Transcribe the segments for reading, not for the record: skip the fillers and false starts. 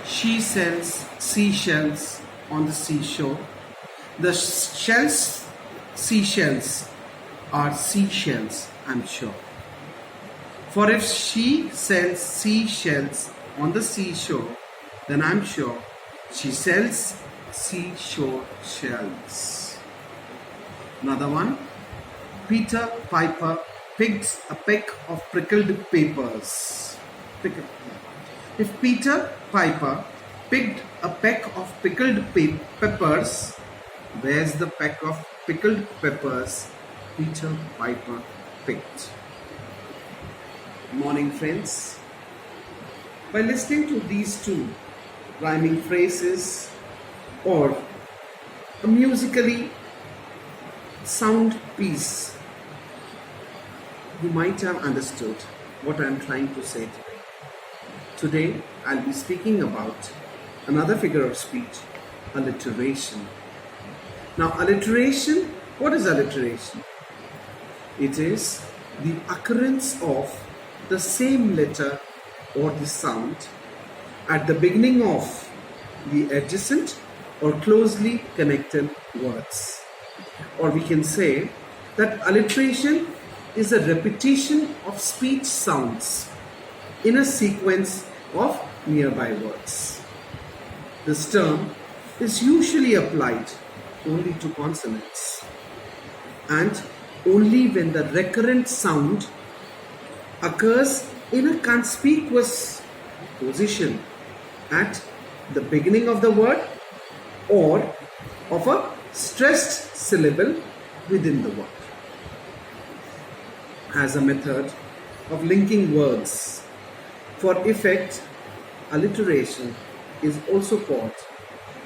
She sells seashells on the seashore. The seashells are seashells, I'm sure. For if she sells seashells on the seashore, then I'm sure she sells seashore shells. Another one. Peter Piper picked a peck of pickled peppers. If Peter Piper picked a peck of pickled peppers, where's the peck of pickled peppers Peter Piper picked? Morning, friends. By listening to these two rhyming phrases or a musically sound piece, you might have understood what I am trying to say today. Today, I'll be speaking about another figure of speech, alliteration. Now, alliteration, what is alliteration? It is the occurrence of the same letter or the sound at the beginning of the adjacent or closely connected words. Or we can say that alliteration is a repetition of speech sounds in a sequence of nearby words. This term is usually applied only to consonants and only when the recurrent sound occurs in a conspicuous position at the beginning of the word or of a stressed syllable within the word. As a method of linking words for effect, alliteration is also called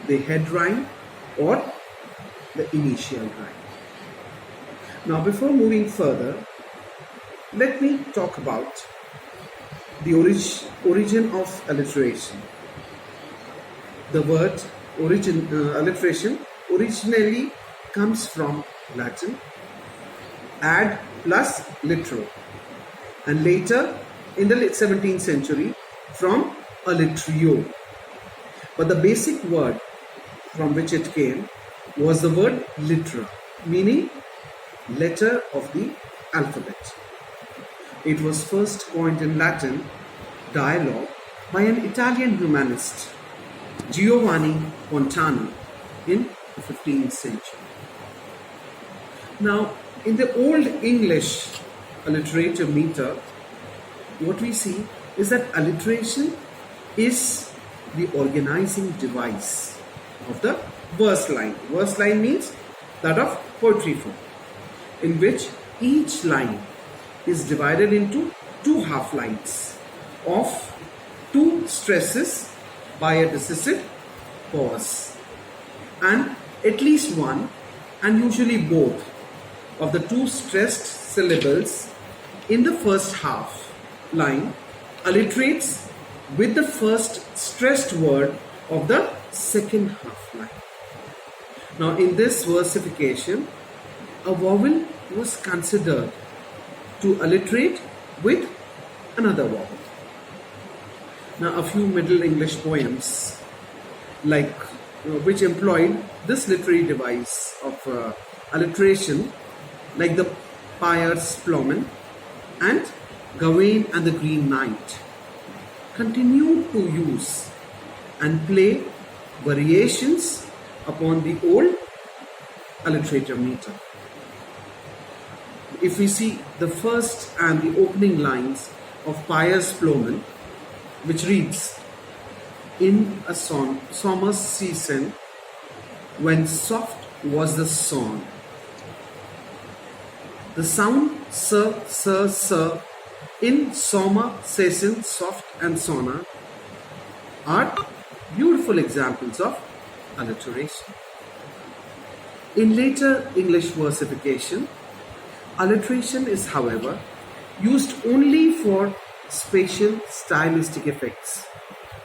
the head rhyme or the initial rhyme. Now, before moving further, let me talk about the origin of alliteration. The word alliteration originally comes from Latin ad plus litero, and later in the late 17th century from alliterio. But the basic word from which it came was the word littera, meaning letter of the alphabet. It was first coined in Latin dialogue by an Italian humanist, Giovanni Fontana, in the 15th century. Now, in the Old English alliterative meter, what we see is that alliteration is the organizing device of the verse line. Verse line means that of poetry form, in which each line is divided into two half lines of two stresses by a decisive pause, and at least one and usually both of the two stressed syllables in the first half line alliterates with the first stressed word of the second half line. Now, in this versification, a vowel was considered to alliterate with another vowel. Now, a few Middle English poems which employed this literary device of alliteration, like the Piers Plowman and Gawain and the Green Knight, continued to use and play variations upon the old alliterative meter. If we see the first and the opening lines of Piers Plowman, which reads, "In a summer season, when soft was the song, the sound sir, in summer season, soft and sona," are beautiful examples of alliteration. In later English versification, alliteration is, however, used only for spatial stylistic effects,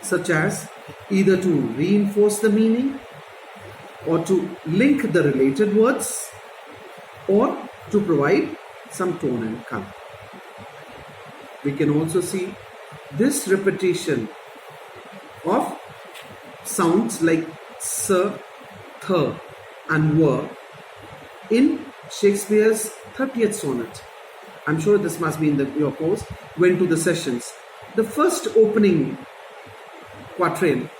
such as either to reinforce the meaning or to link the related words or to provide some tone and color. We can also see this repetition of sounds like sir, th, and were in Shakespeare's 30th sonnet. I'm sure this must be in your course. Went to the sessions. The first opening quatrain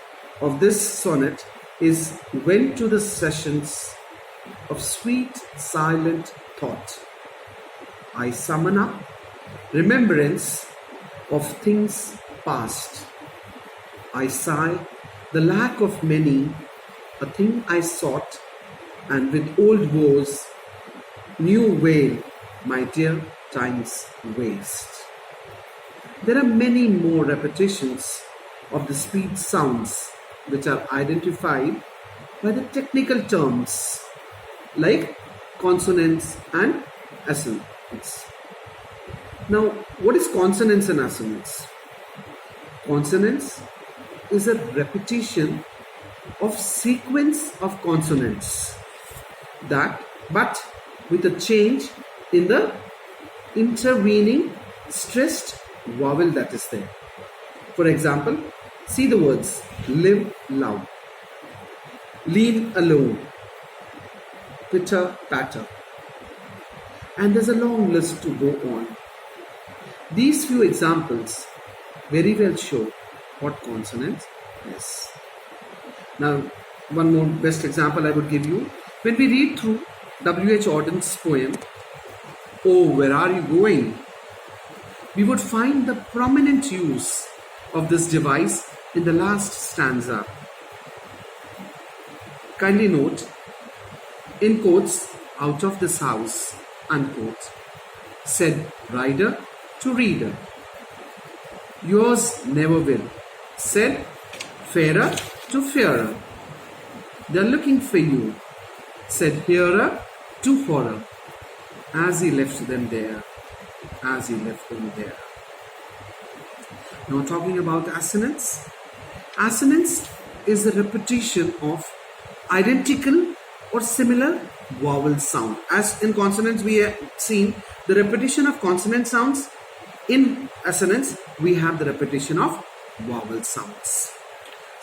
of this sonnet is went to the sessions of sweet silent thought. I summon up remembrance of things past. I sigh the lack of many, a thing I sought, and with old woes, new wail, my dear time's waste. There are many more repetitions of the speech sounds which are identified by the technical terms like consonants and assonance. Now, what is consonants and assonance? Consonants is a repetition of sequence of consonants but with a change in the intervening stressed vowel that is there. For example, see the words live, love, lean alone, pitter, patter, and there's a long list to go on. These few examples very well show what consonants is. Now, one more best example I would give you. When we read through W.H. Auden's poem, Oh, Where Are You Going?, we would find the prominent use of this device in the last stanza. Kindly note, in quotes, out of this house, unquote, said rider to reader. Yours never will, said fairer to fairer. They're looking for you, said hearer to horror, as he left them there, as he left them there. Now talking about assonance. Assonance is the repetition of identical or similar vowel sound. As in consonants we have seen the repetition of consonant sounds, in assonance we have the repetition of vowel sounds,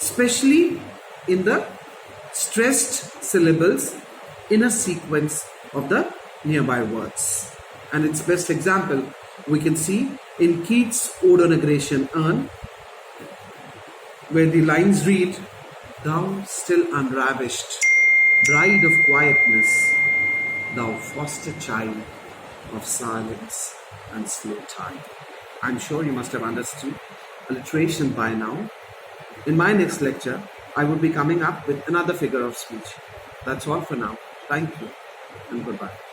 especially in the stressed syllables in a sequence of the nearby words. And its best example we can see in Keats' Ode on Aggression Urn, where the lines read, Thou still unravished, bride of quietness, thou foster child of silence and slow time. I'm sure you must have understood alliteration by now. In my next lecture, I will be coming up with another figure of speech. That's all for now. Thank you and goodbye.